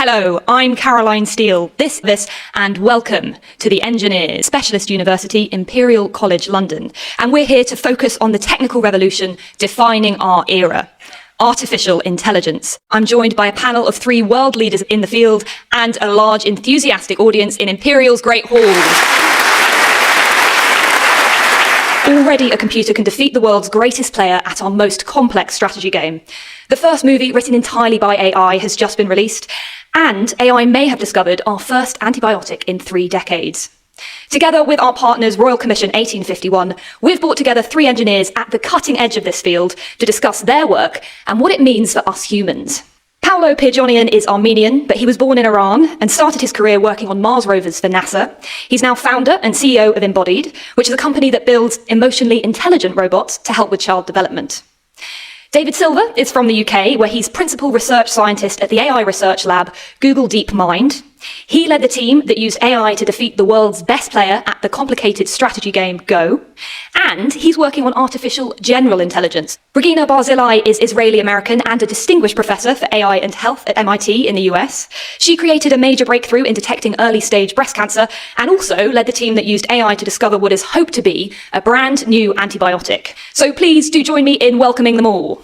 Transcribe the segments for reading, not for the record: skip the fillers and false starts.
Hello, I'm Caroline Steele, this, and welcome to the Engineers Specialist University, Imperial College London. And we're here to focus on the technical revolution defining our era, artificial intelligence. I'm joined by a panel of 3 world leaders in the field and a large enthusiastic audience in Imperial's Great Hall. Already a computer can defeat the world's greatest player at our most complex strategy game. The first movie written entirely by AI has just been released, and AI may have discovered our first antibiotic in 3 decades. Together with our partners Royal Commission 1851, we've brought together 3 engineers at the cutting edge of this field to discuss their work and what it means for us humans. Paolo Pirjonian is Armenian, but he was born in Iran and started his career working on Mars rovers for NASA. He's now founder and CEO of Embodied, which is a company that builds emotionally intelligent robots to help with child development. David Silver is from the UK, where he's principal research scientist at the AI research lab Google DeepMind. He led the team that used AI to defeat the world's best player at the complicated strategy game Go. And he's working on artificial general intelligence. Regina Barzilai is Israeli-American and a distinguished professor for AI and health at MIT in the US. She created a major breakthrough in detecting early-stage breast cancer and also led the team that used AI to discover what is hoped to be a brand new antibiotic. So please do join me in welcoming them all.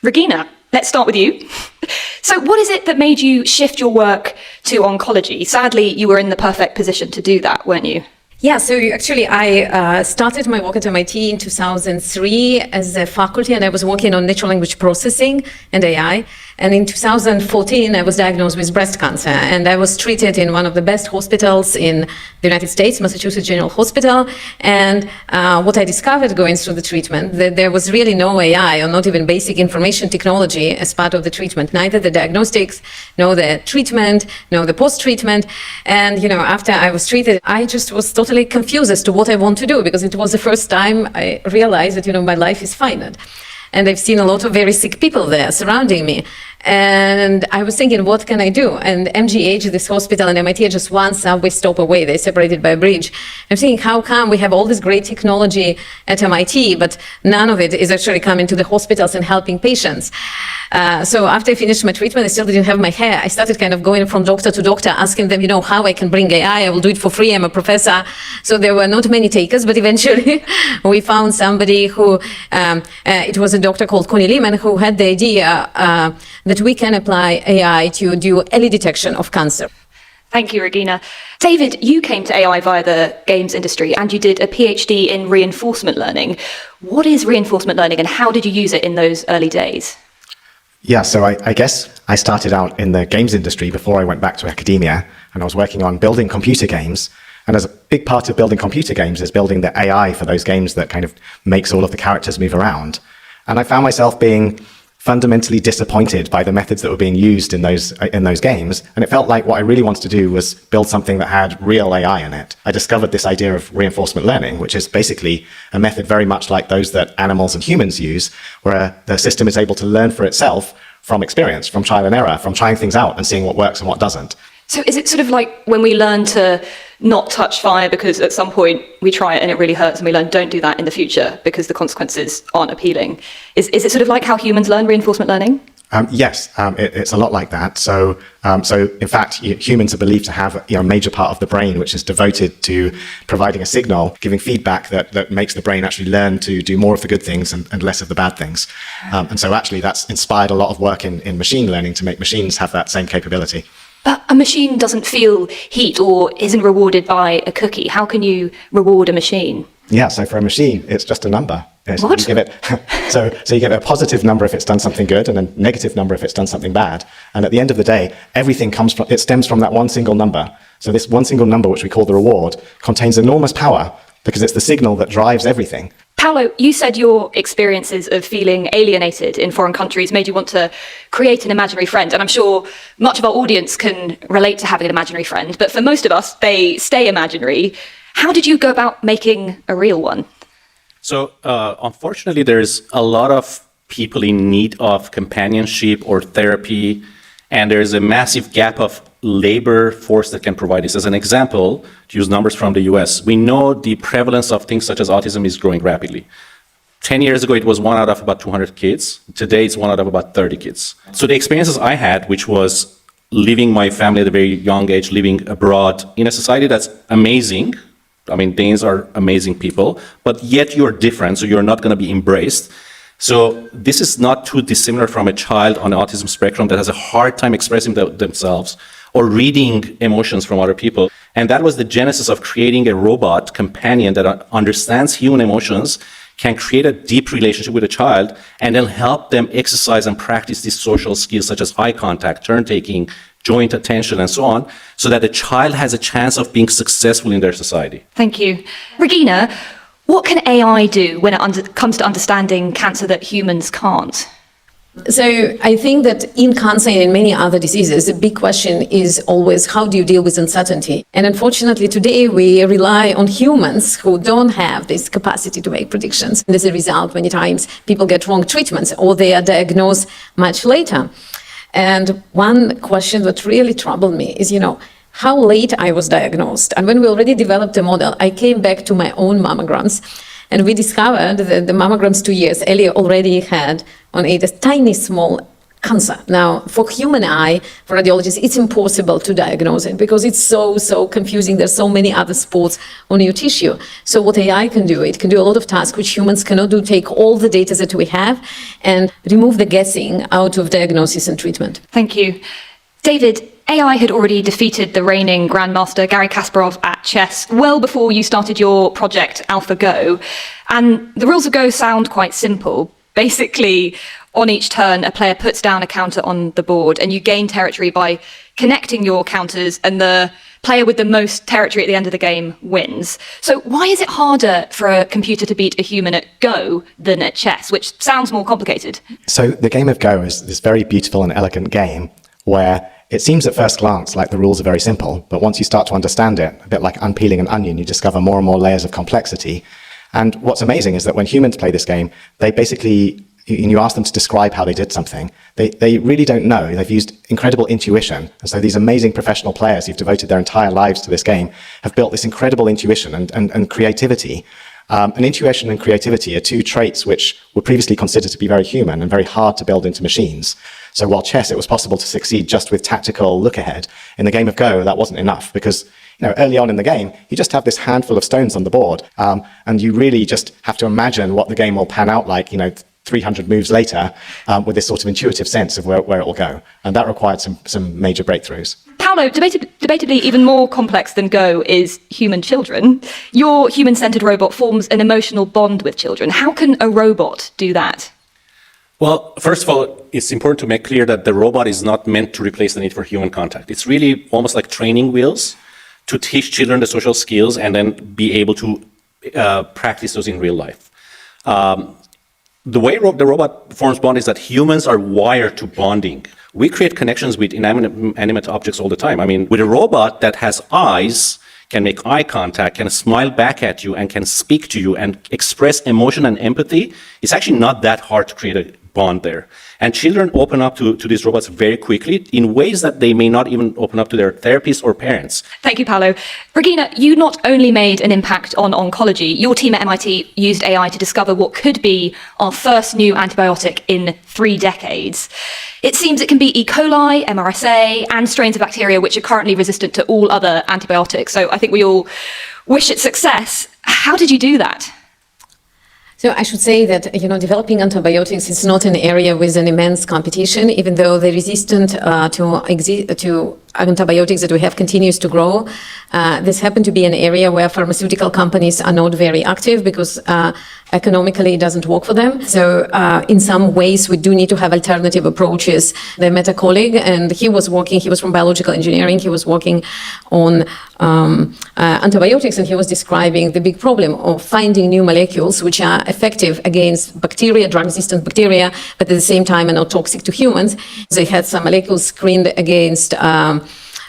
Regina, let's start with you. So what is it that made you shift your work to oncology? Sadly, you were in the perfect position to do that, weren't you? Yeah, so actually I started my work at MIT in 2003 as a faculty, and I was working on natural language processing and AI. And in 2014, I was diagnosed with breast cancer, and I was treated in one of the best hospitals in the United States, Massachusetts General Hospital. And what I discovered going through the treatment, that there was really no AI or not even basic information technology as part of the treatment, neither the diagnostics, nor the treatment, nor the post-treatment. And, you know, after I was treated, I just was totally confused as to what I want to do, because it was the first time I realized that, you know, my life is finite. And I've seen a lot of very sick people there surrounding me. And I was thinking, what can I do? And MGH, this hospital, and MIT are just one subway stop away. They're separated by a bridge. I'm thinking, how come we have all this great technology at MIT, but none of it is actually coming to the hospitals and helping patients? So after I finished my treatment, I still didn't have my hair. I started kind of going from doctor to doctor, asking them, you know, how I can bring AI. I will do it for free. I'm a professor. So there were not many takers, but eventually we found somebody who, it was a doctor called Connie Lehman, who had the idea that we can apply AI to do early detection of cancer. Thank you, Regina. David, you came to AI via the games industry and you did a PhD in reinforcement learning. What is reinforcement learning and how did you use it in those early days? Yeah, so I guess I started out in the games industry before I went back to academia, and I was working on building computer games. And as a big part of building computer games is building the AI for those games that kind of makes all of the characters move around. And I found myself being fundamentally disappointed by the methods that were being used in those games. And it felt like what I really wanted to do was build something that had real AI in it. I discovered this idea of reinforcement learning, which is basically a method very much like those that animals and humans use, where the system is able to learn for itself from experience, from trial and error, from trying things out and seeing what works and what doesn't. So is it sort of like when we learn to not touch fire because at some point we try it and it really hurts, and we learn don't do that in the future because the consequences aren't appealing? Is it sort of like how humans learn reinforcement learning? Yes, it's a lot like that. So in fact, humans are believed to have a major part of the brain which is devoted to providing a signal, giving feedback that makes the brain actually learn to do more of the good things and less of the bad things. And so actually that's inspired a lot of work in machine learning to make machines have that same capability. But a machine doesn't feel heat or isn't rewarded by a cookie. How can you reward a machine? Yeah, so for a machine, it's just a number. What? You give it, so you give it a positive number if it's done something good and a negative number if it's done something bad. And at the end of the day, everything stems from that one single number. So this one single number, which we call the reward, contains enormous power because it's the signal that drives everything. Paolo, you said your experiences of feeling alienated in foreign countries made you want to create an imaginary friend. And I'm sure much of our audience can relate to having an imaginary friend, but for most of us, they stay imaginary. How did you go about making a real one? So unfortunately, there's a lot of people in need of companionship or therapy, and there's a massive gap of labor force that can provide this. As an example, to use numbers from the US, we know the prevalence of things such as autism is growing rapidly. 10 years ago, it was 1 out of about 200 kids. Today, it's 1 out of about 30 kids. So the experiences I had, which was leaving my family at a very young age, living abroad in a society that's amazing. I mean, Danes are amazing people, but yet you're different, so you're not going to be embraced. So this is not too dissimilar from a child on the autism spectrum that has a hard time expressing themselves or reading emotions from other people. And that was the genesis of creating a robot companion that understands human emotions, can create a deep relationship with a child, and then help them exercise and practice these social skills such as eye contact, turn-taking, joint attention, and so on, so that the child has a chance of being successful in their society. Thank you. Regina, what can AI do when it comes to understanding cancer that humans can't? So I think that in cancer and in many other diseases, the big question is always how do you deal with uncertainty? And unfortunately, today we rely on humans who don't have this capacity to make predictions. And as a result, many times people get wrong treatments or they are diagnosed much later. And one question that really troubled me is, how late I was diagnosed. And when we already developed a model, I came back to my own mammograms. And we discovered that the mammograms 2 years earlier already had on it a tiny small cancer. Now, for human eye, for radiologists, it's impossible to diagnose it because it's so confusing. There's so many other spots on your tissue. So what AI can do, it can do a lot of tasks which humans cannot do, take all the data that we have and remove the guessing out of diagnosis and treatment. Thank you. David, AI had already defeated the reigning grandmaster Garry Kasparov at chess well before you started your project AlphaGo. And the rules of Go sound quite simple. Basically, on each turn, a player puts down a counter on the board and you gain territory by connecting your counters, and the player with the most territory at the end of the game wins. So why is it harder for a computer to beat a human at Go than at chess, which sounds more complicated? So the game of Go is this very beautiful and elegant game where it seems at first glance like the rules are very simple, but once you start to understand it, a bit like unpeeling an onion, you discover more and more layers of complexity. And what's amazing is that when humans play this game, they basically, you ask them to describe how they did something, they really don't know. They've used incredible intuition. And so these amazing professional players who've devoted their entire lives to this game have built this incredible intuition and creativity. And intuition and creativity are two traits which were previously considered to be very human and very hard to build into machines. So while chess, it was possible to succeed just with tactical look ahead, in the game of Go, that wasn't enough because early on in the game, you just have this handful of stones on the board, and you really just have to imagine what the game will pan out like, 300 moves later, with this sort of intuitive sense of where it will go. And that required some major breakthroughs. Paolo, debatably even more complex than Go is human children. Your human-centered robot forms an emotional bond with children. How can a robot do that? Well, first of all, it's important to make clear that the robot is not meant to replace the need for human contact. It's really almost like training wheels to teach children the social skills and then be able to practice those in real life. The way the robot forms bond is that humans are wired to bonding. We create connections with inanimate objects all the time. I mean, with a robot that has eyes, can make eye contact, can smile back at you, and can speak to you and express emotion and empathy, it's actually not that hard to create a bond there. And children open up to these robots very quickly in ways that they may not even open up to their therapists or parents. Thank you, Paolo. Regina, you not only made an impact on oncology, your team at MIT used AI to discover what could be our first new antibiotic in 3 decades. It seems it can beat E. coli, MRSA, and strains of bacteria which are currently resistant to all other antibiotics. So I think we all wish it success. How did you do that? So I should say that, developing antibiotics is not an area with an immense competition, even though the resistance to antibiotics that we have continues to grow. This happened to be an area where pharmaceutical companies are not very active because economically it doesn't work for them. So in some ways we do need to have alternative approaches. I met a colleague and he was from biological engineering, he was working on antibiotics, and he was describing the big problem of finding new molecules which are effective against bacteria, drug-resistant bacteria, but at the same time are not toxic to humans. They had some molecules screened against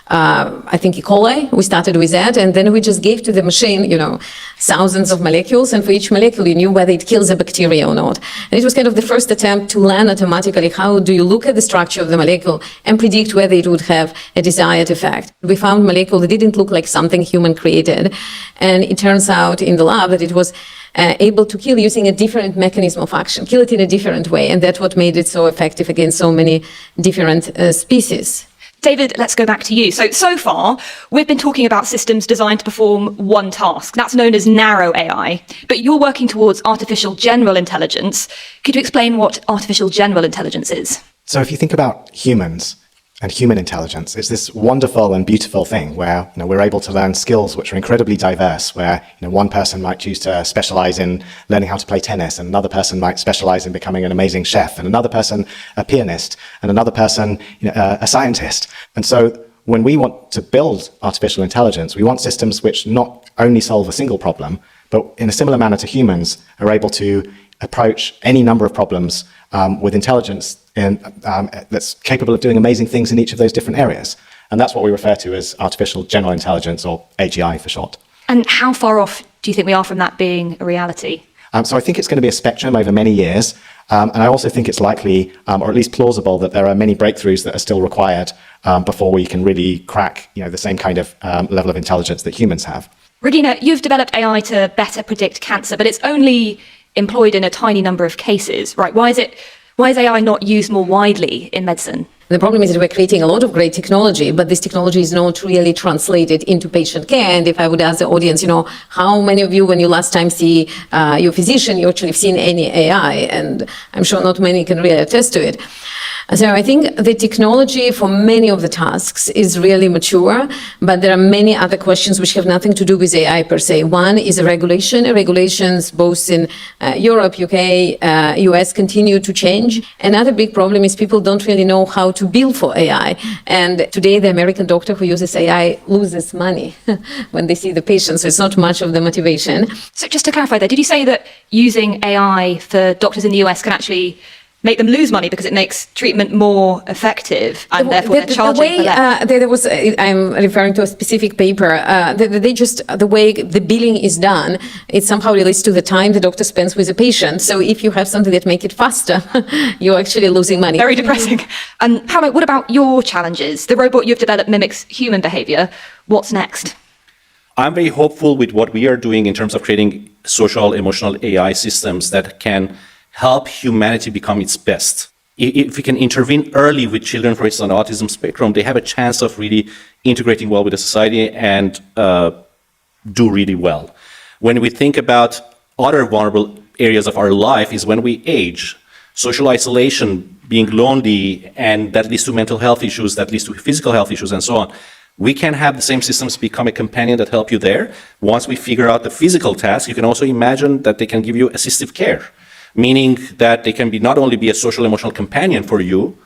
I think E. coli. We started with that, and then we just gave to the machine, thousands of molecules, and for each molecule, you knew whether it kills a bacteria or not. And it was kind of the first attempt to learn automatically how do you look at the structure of the molecule and predict whether it would have a desired effect. We found molecule that didn't look like something human created, and it turns out in the lab that it was able to kill using a different mechanism of action, kill it in a different way, and that's what made it so effective against so many different species. David, let's go back to you. So far, we've been talking about systems designed to perform one task. That's known as narrow AI. But you're working towards artificial general intelligence. Could you explain what artificial general intelligence is? So if you think about humans and human intelligence, it's this wonderful and beautiful thing where we're able to learn skills which are incredibly diverse, where one person might choose to specialize in learning how to play tennis, and another person might specialize in becoming an amazing chef, and another person a pianist, and another person a scientist. And so when we want to build artificial intelligence, we want systems which not only solve a single problem, but in a similar manner to humans are able to approach any number of problems with intelligence that's capable of doing amazing things in each of those different areas. And that's what we refer to as artificial general intelligence, or AGI for short. And how far off do you think we are from that being a reality? So I think it's going to be a spectrum over many years. And I also think it's likely, or at least plausible, that there are many breakthroughs that are still required before we can really crack the same kind of level of intelligence that humans have. Regina, you've developed AI to better predict cancer, but it's only employed in a tiny number of cases, right? Why is AI not used more widely in medicine? The problem is that we're creating a lot of great technology, but this technology is not really translated into patient care. And if I would ask the audience, how many of you, when you last time see your physician, you actually have seen any AI? And I'm sure not many can really attest to it. So I think the technology for many of the tasks is really mature, but there are many other questions which have nothing to do with AI per se. One is regulation. Regulations both in Europe, UK, US continue to change. Another big problem is people don't really know how to bill for AI. And today the American doctor who uses AI loses money when they see the patient, so it's not much of the motivation. So just to clarify there, did you say that using AI for doctors in the US can actually make them lose money because it makes treatment more effective and therefore they're charging for that? I'm referring to a specific paper. The way the billing is done, it somehow relates to the time the doctor spends with the patient. So if you have something that makes it faster, you're actually losing money. Very depressing. And Paolo, what about your challenges? The robot you've developed mimics human behavior. What's next? I'm very hopeful with what we are doing in terms of creating social, emotional AI systems that can help humanity become its best. If we can intervene early with children, for instance, on the autism spectrum, they have a chance of really integrating well with the society and do really well. When we think about other vulnerable areas of our life is when we age. Social isolation, being lonely, and that leads to mental health issues, that leads to physical health issues, and so on. We can have the same systems become a companion that help you there. Once we figure out the physical task, you can also imagine that they can give you assistive care, meaning that they can not only be a social emotional companion for you,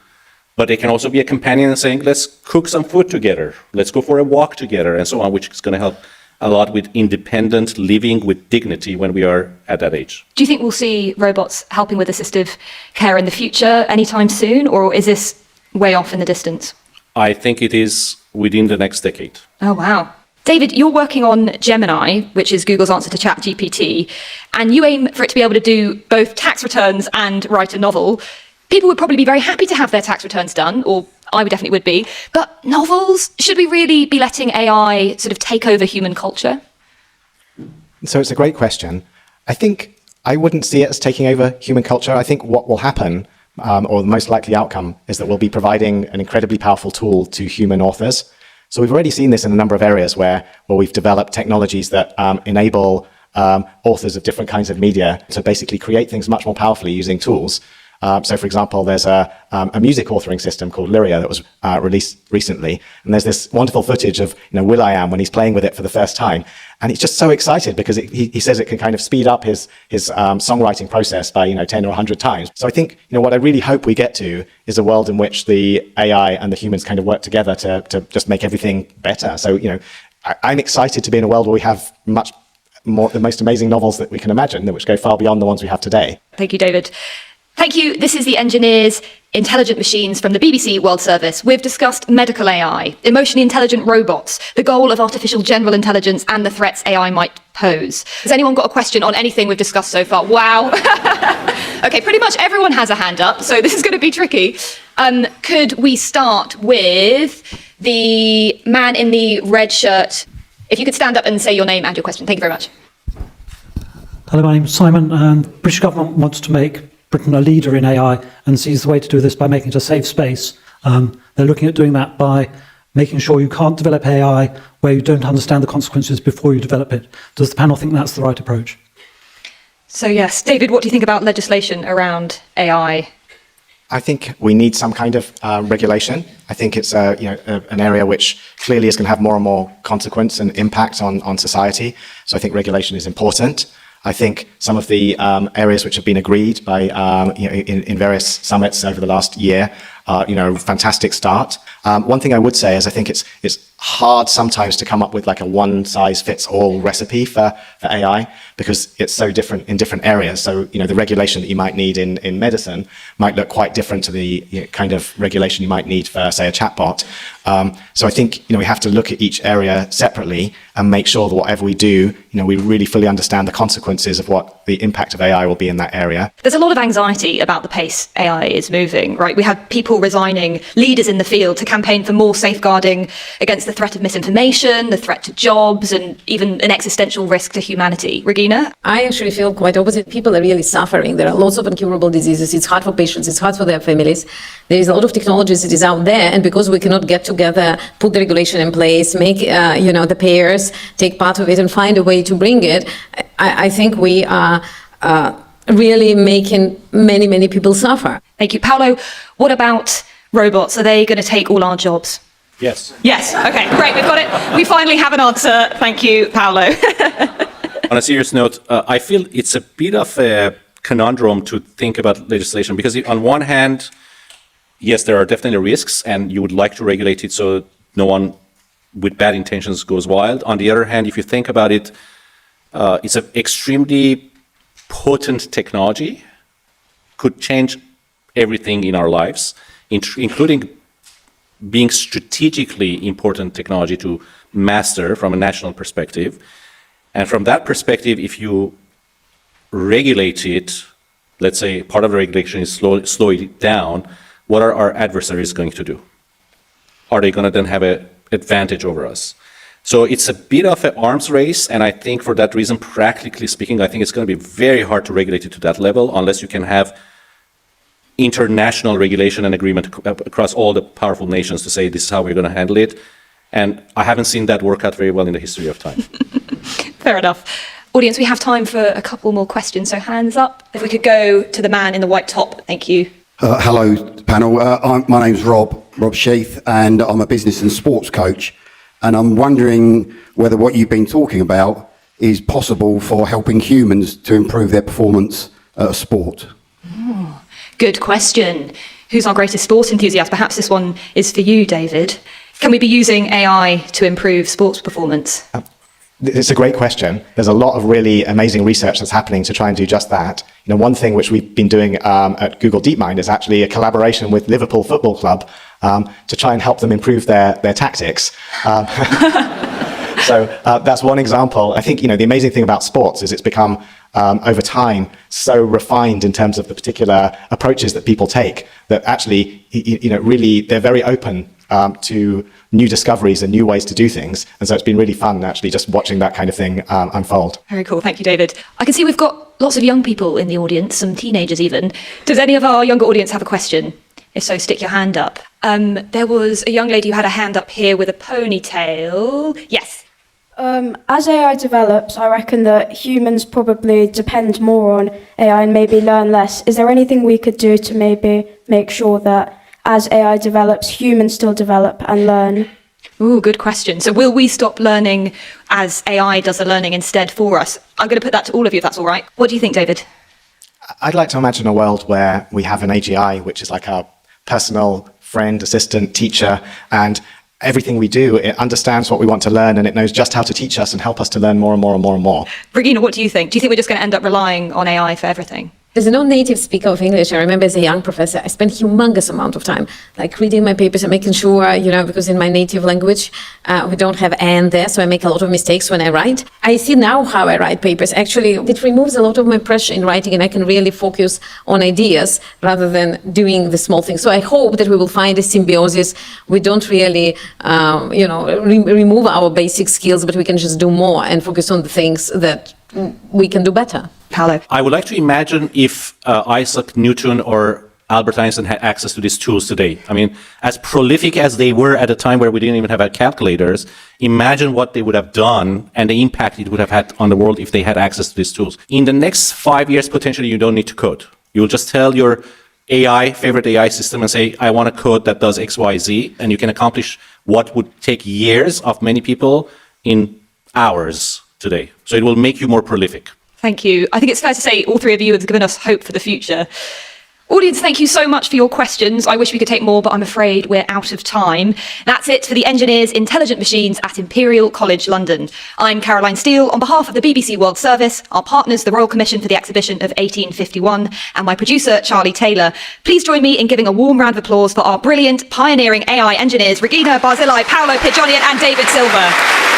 but they can also be a companion saying, let's cook some food together, let's go for a walk together, and so on, which is going to help a lot with independent living with dignity when we are at that age. Do you think we'll see robots helping with assistive care in the future anytime soon, or is this way off in the distance? I think it is within the next decade. Oh, wow. David, you're working on Gemini, which is Google's answer to ChatGPT, and you aim for it to be able to do both tax returns and write a novel. People would probably be very happy to have their tax returns done, or I would definitely would be. But novels, should we really be letting AI sort of take over human culture? So it's a great question. I think I wouldn't see it as taking over human culture. I think what will happen, or the most likely outcome, is that we'll be providing an incredibly powerful tool to human authors. So we've already seen this in a number of areas where we've developed technologies that enable authors of different kinds of media to basically create things much more powerfully using tools. So, for example, there's a music authoring system called Lyria that was released recently, and there's this wonderful footage of Will.i.am when he's playing with it for the first time, and he's just so excited because he says it can kind of speed up his songwriting process by 10 or 100 times. So I think what I really hope we get to is a world in which the AI and the humans kind of work together to just make everything better. So I'm excited to be in a world where we have the most amazing novels that we can imagine, which go far beyond the ones we have today. Thank you, David. Thank you. This is the Engineers, Intelligent Machines from the BBC World Service. We've discussed medical AI, emotionally intelligent robots, the goal of artificial general intelligence, and the threats AI might pose. Has anyone got a question on anything we've discussed so far? Wow. Okay, pretty much everyone has a hand up, so this is going to be tricky. Could we start with the man in the red shirt? If you could stand up and say your name and your question. Thank you very much. Hello, my name is Simon, and the British government wants to make Britain a leader in AI and sees the way to do this by making it a safe space. They're looking at doing that by making sure you can't develop AI where you don't understand the consequences before you develop it. Does the panel think that's the right approach? So yes, David, what do you think about legislation around AI? I think we need some kind of regulation. I think it's an area which clearly is going to have more and more consequence and impact on society. So I think regulation is important. I think some of the areas which have been agreed by in various summits over the last year are fantastic start. One thing I would say is I think it's hard sometimes to come up with like a one-size-fits-all recipe for AI because it's so different in different areas. So the regulation that you might need in medicine might look quite different to the kind of regulation you might need for, say, a chatbot. So I think we have to look at each area separately and make sure that whatever we do, we really fully understand the consequences of what the impact of AI will be in that area. There's a lot of anxiety about the pace AI is moving, right? We have people resigning, leaders in the field, to campaign for more safeguarding against the threat of misinformation, the threat to jobs, and even an existential risk to humanity. Regina? I actually feel quite opposite. People are really suffering. There are lots of incurable diseases. It's hard for patients. It's hard for their families. There is a lot of technologies that is out there, and because we cannot get together, put the regulation in place, make the payers take part of it, and find a way to bring it, I think we are really making many, many people suffer. Thank you. Paolo, what about robots? Are they going to take all our jobs? Yes. Yes. Okay, great. We've got it. We finally have an answer. Thank you, Paolo. On a serious note, I feel it's a bit of a conundrum to think about legislation because on one hand, yes, there are definitely risks and you would like to regulate it so no one with bad intentions goes wild. On the other hand, if you think about it, it's an extremely potent technology, could change everything in our lives, including being strategically important technology to master from a national perspective. And from that perspective, if you regulate it, let's say part of the regulation is slow it down, what are our adversaries going to do? Are they going to then have an advantage over us? So it's a bit of an arms race, and I think for that reason, practically speaking, I think it's going to be very hard to regulate it to that level unless you can have international regulation and agreement across all the powerful nations to say this is how we're going to handle it. And I haven't seen that work out very well in the history of time. Fair enough. Audience, we have time for a couple more questions, so hands up. If we could go to the man in the white top. Thank you. Hello, panel. My name's Rob Sheath, and I'm a business and sports coach. And I'm wondering whether what you've been talking about is possible for helping humans to improve their performance at a sport. Good question. Who's our greatest sports enthusiast? Perhaps this one is for you, David. Can we be using AI to improve sports performance? It's a great question. There's a lot of really amazing research that's happening to try and do just that. One thing which we've been doing at Google DeepMind is actually a collaboration with Liverpool Football Club to try and help them improve their tactics. So that's one example. I think the amazing thing about sports is it's become over time so refined in terms of the particular approaches that people take that actually really they're very open to new discoveries and new ways to do things. And so it's been really fun actually just watching that kind of thing unfold. Very cool. Thank you, David. I can see we've got lots of young people in the audience, some teenagers even. Does any of our younger audience have a question? If so, stick your hand up. There was a young lady who had a hand up here with a ponytail. Yes. As AI develops, I reckon that humans probably depend more on AI and maybe learn less. Is there anything we could do to maybe make sure that as AI develops, humans still develop and learn? Ooh, good question. So will we stop learning as AI does the learning instead for us? I'm going to put that to all of you, if that's all right. What do you think, David? I'd like to imagine a world where we have an AGI, which is like our personal friend, assistant, teacher, and everything we do, it understands what we want to learn and it knows just how to teach us and help us to learn more and more and more and more. Regina, what do you think? Do you think we're just going to end up relying on AI for everything? There's no native speaker of English. I remember as a young professor, I spent humongous amount of time, like reading my papers and making sure, because in my native language, we don't have "and" there, so I make a lot of mistakes when I write. I see now how I write papers. Actually, it removes a lot of my pressure in writing, and I can really focus on ideas rather than doing the small things. So I hope that we will find a symbiosis. We don't really, remove our basic skills, but we can just do more and focus on the things that we can do better. Paolo. I would like to imagine if Isaac Newton or Albert Einstein had access to these tools today. I mean, as prolific as they were at a time where we didn't even have our calculators, imagine what they would have done and the impact it would have had on the world if they had access to these tools. In the next 5 years, potentially, you don't need to code. You'll just tell your favorite AI system and say, I want a code that does X, Y, Z, and you can accomplish what would take years of many people in hours today. So it will make you more prolific. Thank you. I think it's fair to say all three of you have given us hope for the future. Audience, thank you so much for your questions. I wish we could take more, but I'm afraid we're out of time. That's it for the Engineers Intelligent Machines at Imperial College London. I'm Caroline Steele on behalf of the BBC World Service, our partners, the Royal Commission for the Exhibition of 1851, and my producer, Charlie Taylor. Please join me in giving a warm round of applause for our brilliant, pioneering AI engineers, Regina Barzilai, Paolo Pidjonian, and David Silver.